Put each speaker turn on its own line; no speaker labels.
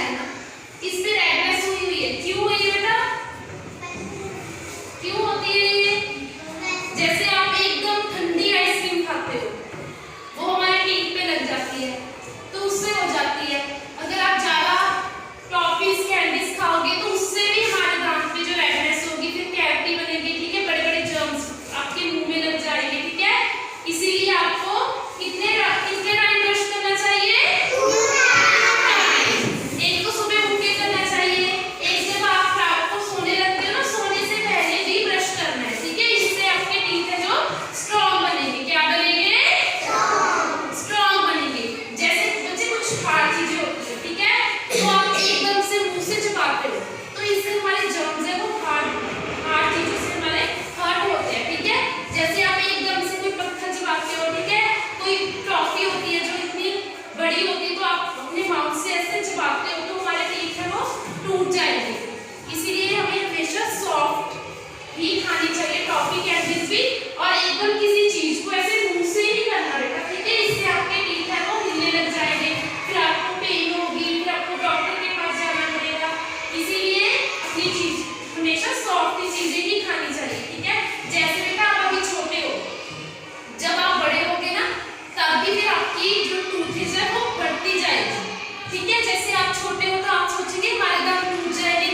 है ना, इस पे रेडनेस हुई है, क्यों हुई है बेटा? क्यों होती है ये? जैसे आप एकदम ठंडी आइसक्रीम खाते हो, वो हमारे टीथ पे लग जाती है तो उससे हो जाती है। अगर आप ज्यादा टॉफीज कैंडीज खाओगे तो उससे भी हमारे दांत पे जो रेडनेस होगी, फिर कैविटी बनेगी, ठीक है, बड़े बड़े जर्म्स आपके मुंह में लग जाएंगे, ठीक है। इसीलिए आपको कितने टाइम ब्रश करना चाहिए? एक तो सुबह उठ के करना चाहिए, एक जब आप रात को सोने लगते हो ना, सोने से पहले भी ब्रश करना है, ठीक है। इससे आपके टीथ है जो स्ट्रॉन्ग बनेंगे। क्या बनेंगे? स्ट्रॉन्ग बनेंगे। जैसे बच्चे कुछ हार्ड चीजें होती है, ठीक है, तो आप एकदम से मुंह से चबाते हो तो इससे हमारे जर्म्स है वो हार्ड चीजों से हमारे हर्ट होते हैं, ठीक है। जैसे आप एकदम से कोई पत्थर चबाते हो, ठीक है, कोई टॉफी होती है जो इतनी बड़ी होती है तो आप अपने माउथ से ऐसे चबाते हो तो हमारे टीथ है वो टूट जाएंगे। इसीलिए हमें हमेशा सॉफ्ट ही खानी चाहिए टॉफी कैंडीज भी, और एकदम किसी चीज को ऐसे मुंह से ही करना बेटा, ठीक है। इससे आपके टीथ है वो हिलने लग जाएंगे, फिर आपको पेन होगी, फिर आपको डॉक्टर के पास जाना पड़ेगा। इसीलिए अपनी चीज हमेशा सॉफ्ट चीजें ही खानी चाहिए, ठीक है। जैसे बेटा आप अभी छोटे हो, जब आप बड़े होगे ना तब भी फिर आपकी जो टूथेज है वो बढ़ती जाएगी, ठीक है। जैसे आप छोटे हो तो आप सोचेंगे हमारे दांत टूट जाएंगे,